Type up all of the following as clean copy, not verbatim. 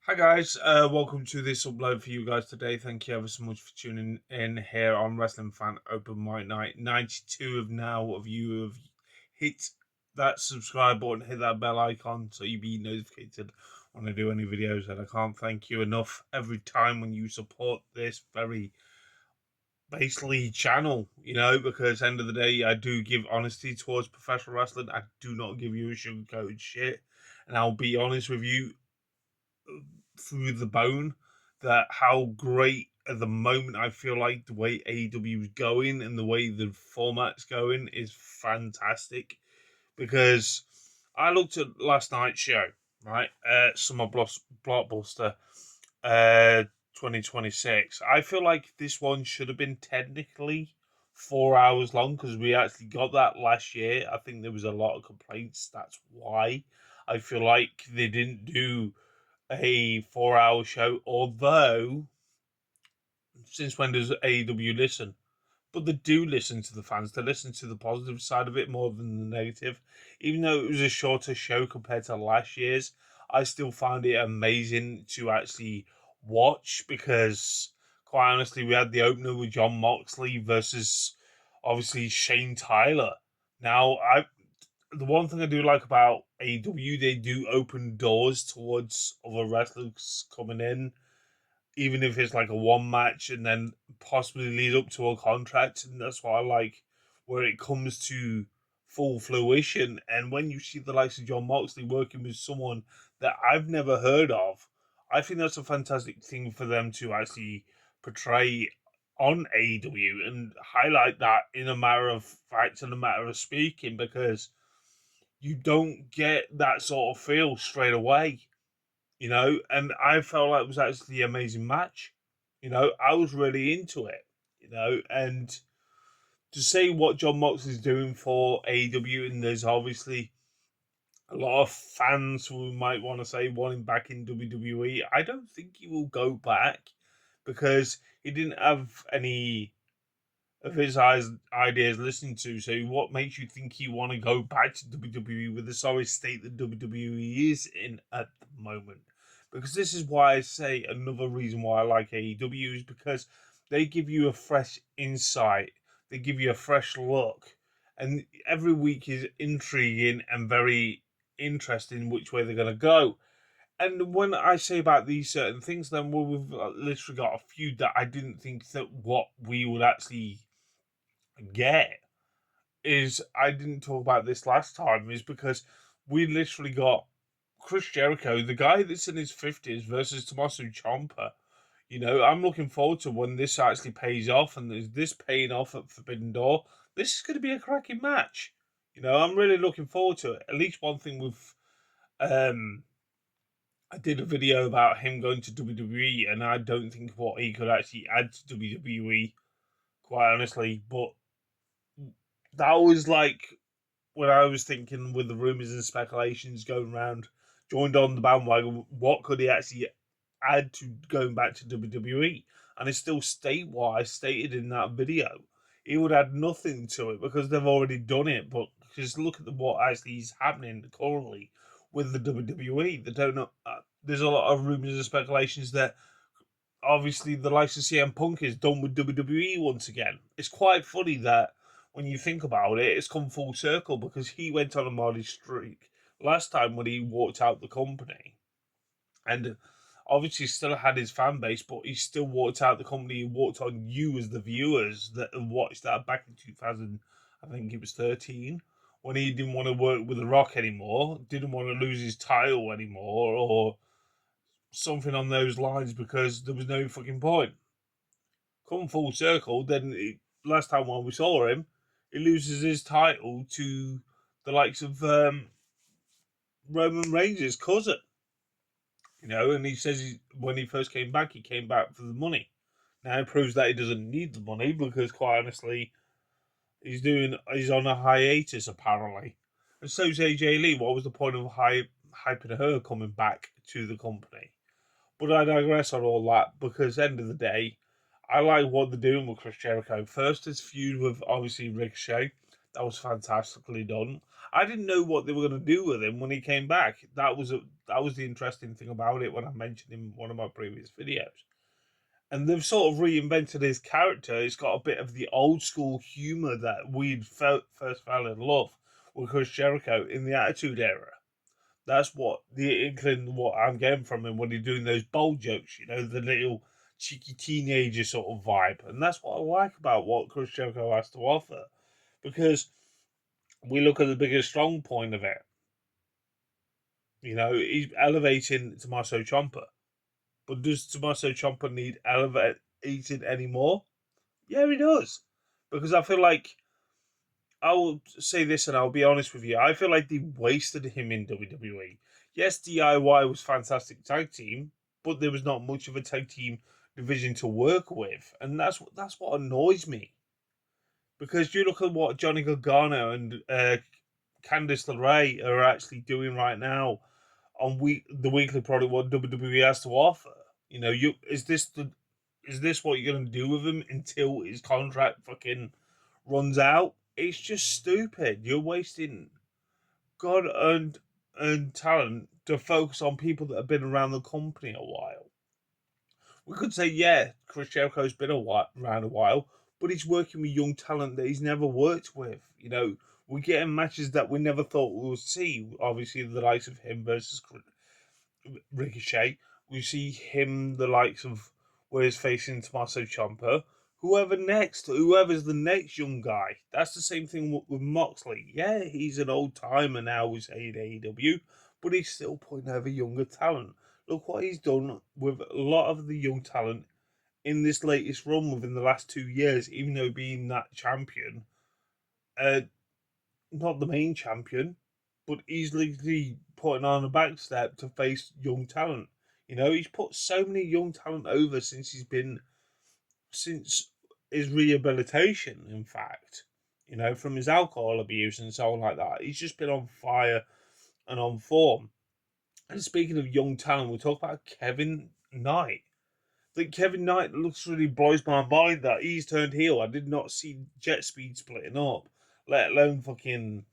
Hi guys, welcome to this upload for you guys today. Thank you ever so much for tuning in here on Wrestling Fan Open Mic Night. 92 of you have hit that subscribe button, hit that bell icon so you be notified when I do any videos. And I can't thank you enough every time when you support this very basically channel, because end of the day I do give honesty towards professional wrestling. I do not give you a sugarcoated shit. And I'll be honest with you, through the bone, that how great at the moment I feel like the way AEW is going and the way the format's going is fantastic. Because I looked at last night's show, right? Summer Blockbuster, 2026. I feel like this one should have been technically 4 hours long because we actually got that last year. I think there was a lot of complaints. That's why I feel like they didn't do a 4 hour show, although since when does AEW listen? But they do listen to the fans. They listen to the positive side of it more than the negative. Even though it was a shorter show compared to last year's, I still found it amazing to actually watch because, quite honestly, we had the opener with John Moxley versus obviously Shane Tyler. Now, the one thing I do like about AEW, they do open doors towards other wrestlers coming in, even if it's like a one match and then possibly lead up to a contract. And that's what I like where it comes to full fruition. And when you see the likes of John Moxley working with someone that I've never heard of, I think that's a fantastic thing for them to actually portray on AEW and highlight that in a matter of fact and a matter of speaking, because you don't get that sort of feel straight away, and I felt like it was actually an amazing match. I was really into it, and to say what John Moxley's doing for AEW, and there's obviously a lot of fans who might want to say want him back in WWE. I don't think he will go back because he didn't have any of his ideas listened to. So what makes you think he want to go back to WWE with the sorry state that WWE is in at the moment? Because this is why I say another reason why I like AEW is because they give you a fresh insight, they give you a fresh look, and every week is intriguing and very interesting which way they're going to go. And when I say about these certain things, then we've literally got a few that I didn't think that what we would actually get is, I didn't talk about this last time, is because we literally got Chris Jericho, the guy that's in his 50s, versus Tommaso Ciampa. I'm looking forward to when this actually pays off, and there's this paying off at Forbidden Door. This is going to be a cracking match. I'm really looking forward to it. At least one thing with, I did a video about him going to WWE, and I don't think what he could actually add to WWE, quite honestly, but that was like when I was thinking with the rumours and speculations going around, joined on the bandwagon, what could he actually add to going back to WWE? And I still state what I stated in that video. He would add nothing to it because they've already done it. But just look at what actually is happening currently with the WWE. They don't know. There's a lot of rumours and speculations that obviously the likes of CM Punk is done with WWE once again. It's quite funny that when you think about it, it's come full circle because he went on a modest streak last time when he walked out the company, and obviously still had his fan base, but he still walked out the company. He walked on you as the viewers that watched that back in 2000. I think it was 13 when he didn't want to work with The Rock anymore, didn't want to lose his title anymore, or something on those lines because there was no fucking point. Come full circle, then last time when we saw him, he loses his title to the likes of Roman Reigns' cousin. And he says when he first came back, he came back for the money. Now it proves that he doesn't need the money because, quite honestly, he's on a hiatus apparently, and so's AJ Lee. What was the point of hyping her coming back to the company? But I digress on all that because, end of the day, I like what they're doing with Chris Jericho. First, his feud with obviously Ricochet. That was fantastically done. I didn't know what they were going to do with him when he came back. that was the interesting thing about it when I mentioned in one of my previous videos. And they've sort of reinvented his character. He's got a bit of the old school humor that we'd first fell in love with Chris Jericho in the Attitude Era. That's what the inkling, what I'm getting from him when he's doing those bold jokes, the little cheeky teenager sort of vibe. And that's what I like about what Chris Jericho has to offer. Because we look at the biggest strong point of it. He's elevating Tommaso Ciampa. But does Tommaso Ciampa need elevated anymore? Yeah, he does. Because I feel like, I will say this and I'll be honest with you, I feel like they wasted him in WWE. Yes, DIY was fantastic tag team, but there was not much of a tag team division to work with. And that's what annoys me. Because you look at what Johnny Gargano and Candice LeRae are actually doing right now on the weekly product, what WWE has to offer. Is this what you're gonna do with him until his contract fucking runs out? It's just stupid. You're wasting God earned talent to focus on people that have been around the company a while. We could say, yeah, Chris Jericho's been around a while, but he's working with young talent that he's never worked with. We're getting matches that we never thought we would see. Obviously, the likes of him versus Ricochet. We see him, the likes of where he's facing Tommaso Ciampa. Whoever's the next young guy. That's the same thing with Moxley. Yeah, he's an old timer now who's in AEW, but he's still putting over younger talent. Look what he's done with a lot of the young talent in this latest run within the last 2 years, even though being that champion, not the main champion, but easily putting on a back step to face young talent. He's put so many young talent over since his rehabilitation, in fact. From his alcohol abuse and so on like that. He's just been on fire and on form. And speaking of young talent, we'll talk about Kevin Knight. That Kevin Knight looks really blows my mind that he's turned heel. I did not see Jet Speed splitting up, let alone fucking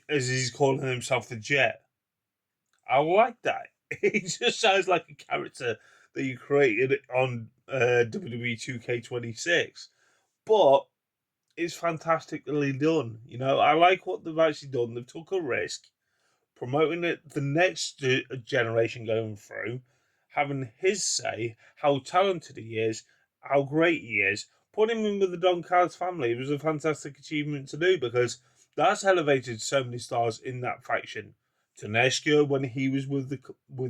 as he's calling himself, the Jet. I like that. He just sounds like a character that you created on WWE 2K26, but it's fantastically done. I like what they've actually done. They've took a risk promoting the next generation going through, having his say, how talented he is, how great he is, putting him in with the Don Callis family. It was a fantastic achievement to do because that's elevated so many stars in that faction. Tanesca, when he was with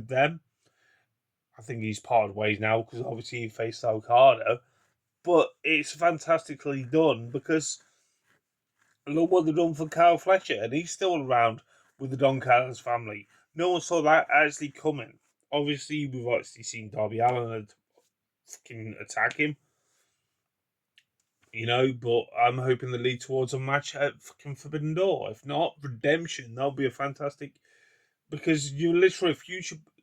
them, I think he's parted ways now because obviously he faced Okada. But it's fantastically done because look what they've done for Kyle Fletcher, and he's still around with the Don Callis family. No one saw that actually coming. Obviously, we've actually seen Darby Allin fucking attack him, but I'm hoping they lead towards a match at fucking Forbidden Door. If not, Redemption, that'll be a fantastic, because you literally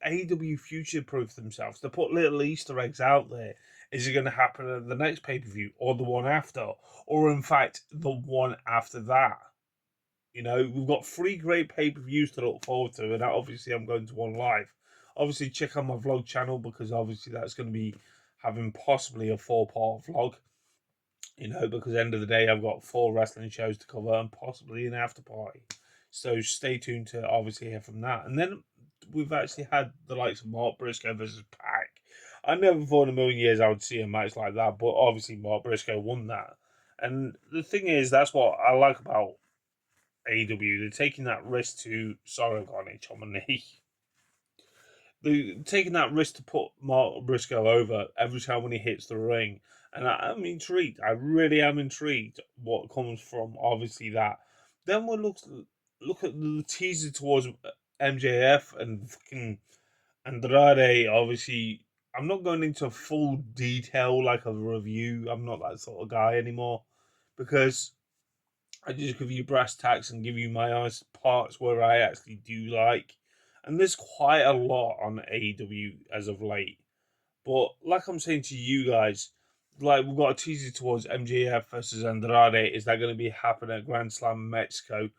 AEW future proof themselves. They put little Easter eggs out there. Is it going to happen at the next pay-per-view or the one after? Or in fact, the one after that? We've got 3 great pay-per-views to look forward to, and obviously I'm going to one live. Obviously, check out my vlog channel because obviously that's going to be having possibly a 4-part vlog. Because at the end of the day, I've got 4 wrestling shows to cover and possibly an after party. So stay tuned to obviously hear from that. And then we've actually had the likes of Mark Briscoe versus Pac. I never thought in a million years I would see a match like that, but obviously Mark Briscoe won that. And the thing is, that's what I like about AEW. They're taking that risk to... Sorry, I've got an itch on my knee. They're taking that risk to put Mark Briscoe over every time when he hits the ring. And I'm intrigued. I really am intrigued what comes from, obviously, that. Then we'll look at the teaser towards MJF and fucking Andrade. Obviously, I'm not going into full detail like a review. I'm not that sort of guy anymore. Because I just give you brass tacks and give you my honest parts where I actually do like. And there's quite a lot on AEW as of late. But like I'm saying to you guys, like we've got a teaser towards MJF versus Andrade. Is that going to be happening at Grand Slam Mexico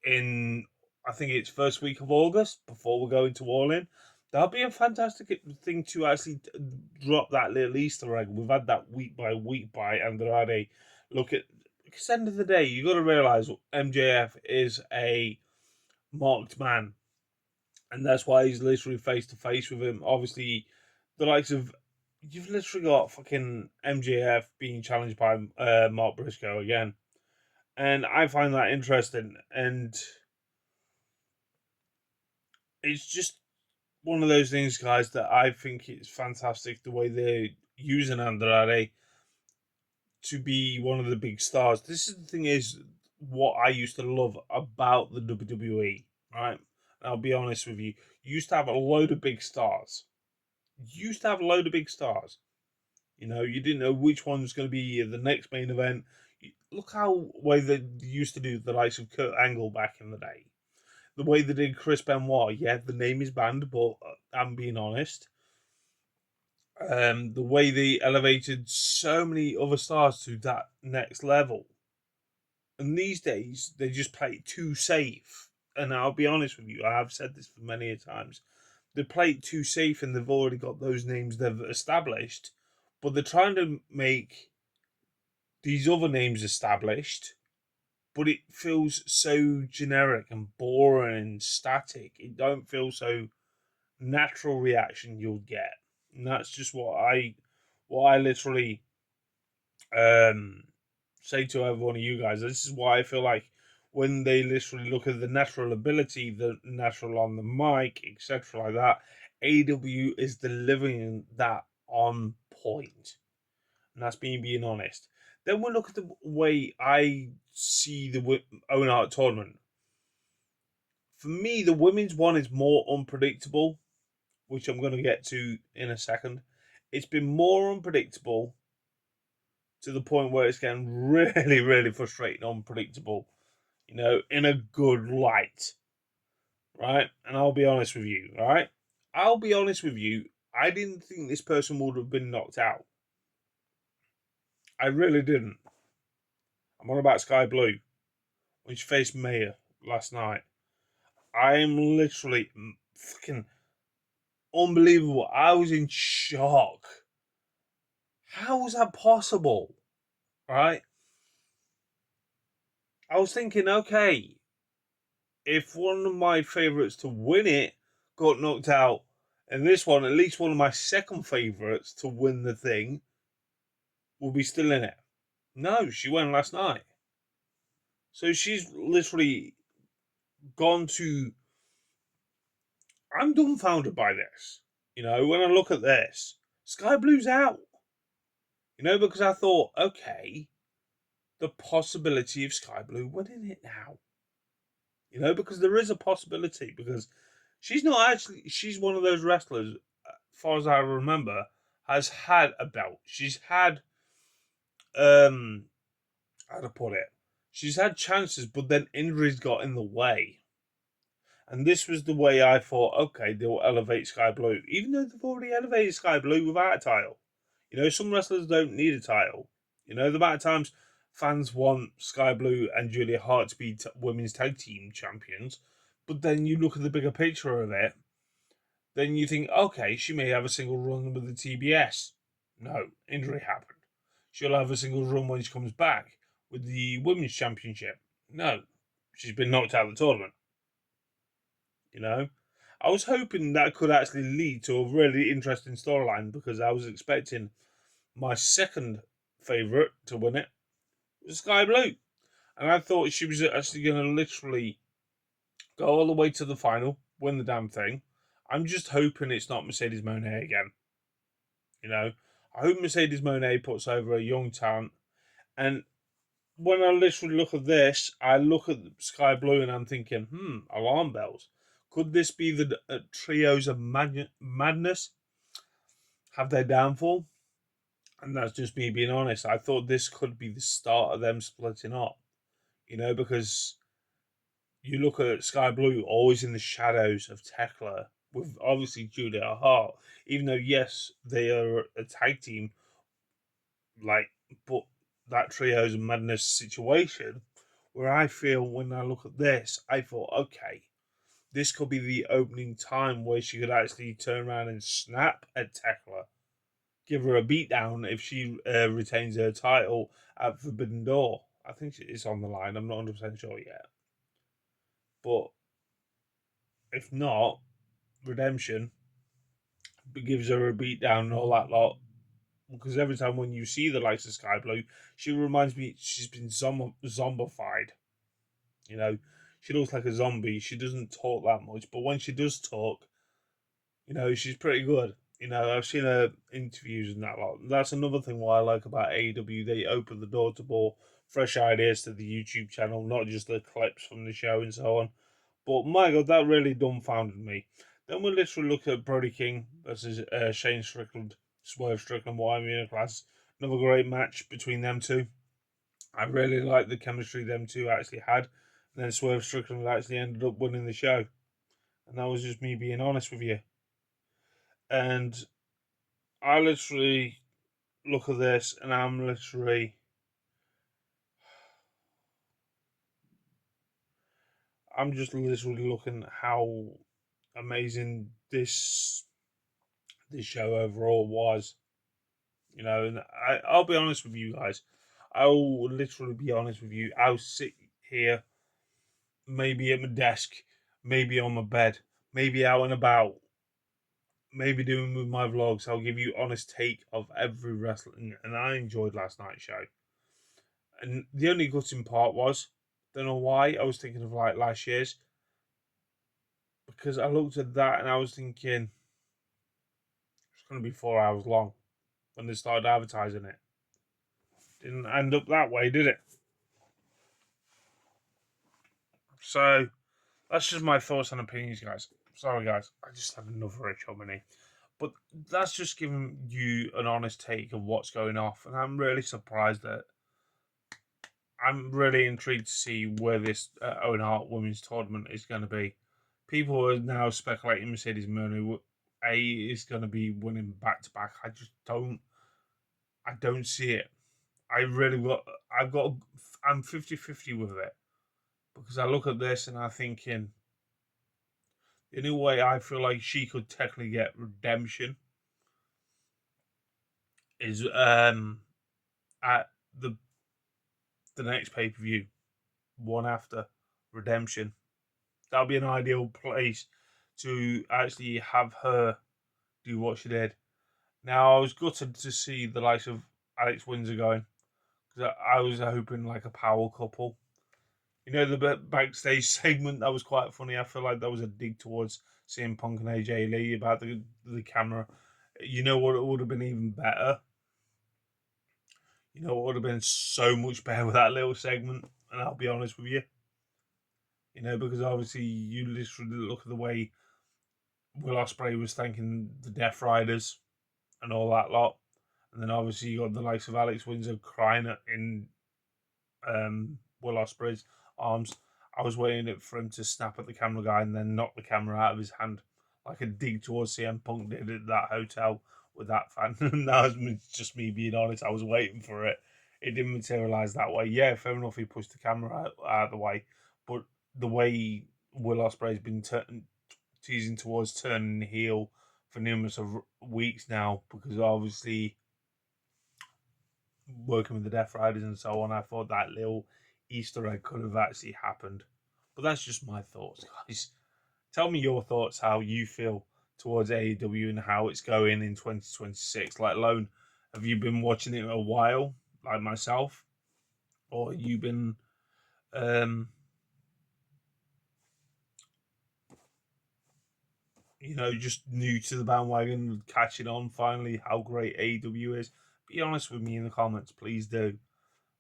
in, I think it's first week of August before we go into All In. That'll be a fantastic thing to actually drop that little Easter egg. We've had that week by Andrade. Look at, because end of the day, you got to realize MJF is a marked man, and that's why he's literally face to face with him. Obviously, the likes of, you've literally got fucking MJF being challenged by Mark Briscoe again, and I find that interesting. And it's just one of those things, guys, that I think it's fantastic the way they're using Andrade to be one of the big stars. This is the thing, is what I used to love about the WWE, right? And I'll be honest with you. You used to have a load of big stars. You used to have a load of big stars. You know, you didn't know which one was going to be the next main event. Look how way they used to do the likes of Kurt Angle back in the day. The way they did Chris Benoit, yeah, the name is banned, but I'm being honest. The way they elevated so many other stars to that next level. And these days, they just play it too safe. And I'll be honest with you, I have said this for many a times. They play it too safe and they've already got those names they've established. But they're trying to make these other names established, but it feels so generic and boring and static. It don't feel so natural reaction you'll get. And that's just what I literally say to every one of you guys. This is why I feel like when they literally look at the natural ability, the natural on the mic, etc., like that, AEW is delivering that on point. And that's me being honest. Then we look at the way I see the Owen Hart tournament. For me, the women's one is more unpredictable, which I'm going to get to in a second. It's been more unpredictable to the point where it's getting really, really frustrating, unpredictable, you know, in a good light, right? And I'll be honest with you, right? I'll be honest with you, I didn't think this person would have been knocked out. I really didn't. I'm on about Skye Blue, when she faced Maya last night. I am literally fucking unbelievable. I was in shock. How was that possible? Right? I was thinking, okay, if one of my favourites to win it got knocked out, and this one, at least one of my second favourites to win the thing, will be still in it. No, she went last night. So she's literally gone to. I'm dumbfounded by this. You know, when I look at this, Skye Blue's out. You know, because I thought, okay, the possibility of Skye Blue winning it now. You know, because there is a possibility, because she's not actually, she's one of those wrestlers, as far as I remember, has had a belt. She's had, how to put it, she's had chances, but then injuries got in the way. And this was the way I thought, okay, they'll elevate Skye Blue, even though they've already elevated Skye Blue without a title. You know, some wrestlers don't need a title. You know, the amount of times fans want Skye Blue and Julia Hart to be women's tag team champions, but then you look at the bigger picture of it, then you think, okay, she may have a single run with the TBS. No, injury happened. She'll have a single run when she comes back with the women's championship. No, she's been knocked out of the tournament. You know, I was hoping that could actually lead to a really interesting storyline, because I was expecting my second favourite to win it was Skye Blue. And I thought she was actually going to literally go all the way to the final, win the damn thing. I'm just hoping it's not Mercedes Moné again. You know, I hope Mercedes Moné puts over a young talent. And when I literally look at this, I look at Skye Blue and I'm thinking, alarm bells. Could this be the trios of madness? Have their downfall? And that's just me being honest. I thought this could be the start of them splitting up. You know, because you look at Skye Blue always in the shadows of Tekla, with obviously Julia Hart. Even though, yes, they are a tag team, like, but that trios of madness situation, where I feel when I look at this, I thought, okay, this could be the opening time where she could actually turn around and snap at Tekla, give her a beatdown if she retains her title at Forbidden Door. I think it's on the line. I'm not 100% sure yet. But if not, Redemption gives her a beatdown and all that lot. Because every time when you see the likes of Skye Blue, she reminds me she's been zombified. You know, she looks like a zombie. She doesn't talk that much, but when she does talk, she's pretty good. I've seen her interviews and that lot. That's another thing what I like about AEW. They open the door to more fresh ideas to the YouTube channel, not just the clips from the show and so on. But my God, that really dumbfounded me. Then we literally look at Brody King versus Shane Strickland, Swerve Strickland, YMU class. Another great match between them two. I really like the chemistry them two actually had. And then Swerve Strickland actually ended up winning the show. And that was just me being honest with you. And I literally look at this and I'm just literally looking at how amazing this show overall was. And I'll be honest with you guys. I'll literally be honest with you. I'll sit here, maybe at my desk, maybe on my bed, maybe out and about, maybe doing with my vlogs. I'll give you honest take of every wrestling, and I enjoyed last night's show. And the only gutting part was, don't know why, I was thinking of like last year's, because I looked at that and I was thinking it's going to be 4 hours long when they started advertising it. Didn't end up that way, did it? So that's just my thoughts and opinions, guys. Sorry, guys, I just had another itch on my knee. But that's just giving you an honest take of what's going off, and I'm really surprised that I'm really intrigued to see where this Owen Hart Women's Tournament is going to be. People are now speculating Mercedes Moné is going to be winning back to back. I don't see it. I'm 50-50 with it. Because I look at this and I'm thinking, the only way I feel like she could technically get redemption is at the next pay-per-view, one after Redemption. That would be an ideal place to actually have her do what she did. Now, I was gutted to see the likes of Alex Windsor going, because I was hoping like a power couple. The backstage segment, that was quite funny. I feel like that was a dig towards CM Punk and AJ Lee about the camera. You know what, it would have been even better? You know what would have been so much better with that little segment? And I'll be honest with you. Because obviously you literally look at the way Will Ospreay was thanking the Death Riders and all that lot. And then obviously you got the likes of Alex Windsor crying in Will Ospreay's arms. I was waiting for him to snap at the camera guy and then knock the camera out of his hand, like a dig towards CM Punk did at that hotel with that fan. And that was just me being honest. I was waiting for it. It didn't materialise that way. Yeah, fair enough, he pushed the camera out of the way. But the way Will Ospreay's been teasing towards turning heel for numerous of weeks now, because obviously working with the Death Riders and so on, I thought that little Easter egg could have actually happened. But that's just my thoughts, guys. Tell me your thoughts, how you feel towards AEW and how it's going in 2026. Let alone, have you been watching it a while, like myself? Or have you been just new to the bandwagon, catching on finally how great AEW is? Be honest with me in the comments, please do.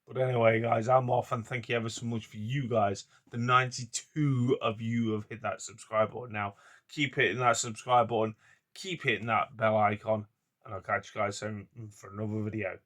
But anyway, guys, I'm off, and thank you ever so much for you guys. The 92 of you have hit that subscribe button now. Keep hitting that subscribe button. Keep hitting that bell icon. And I'll catch you guys soon for another video.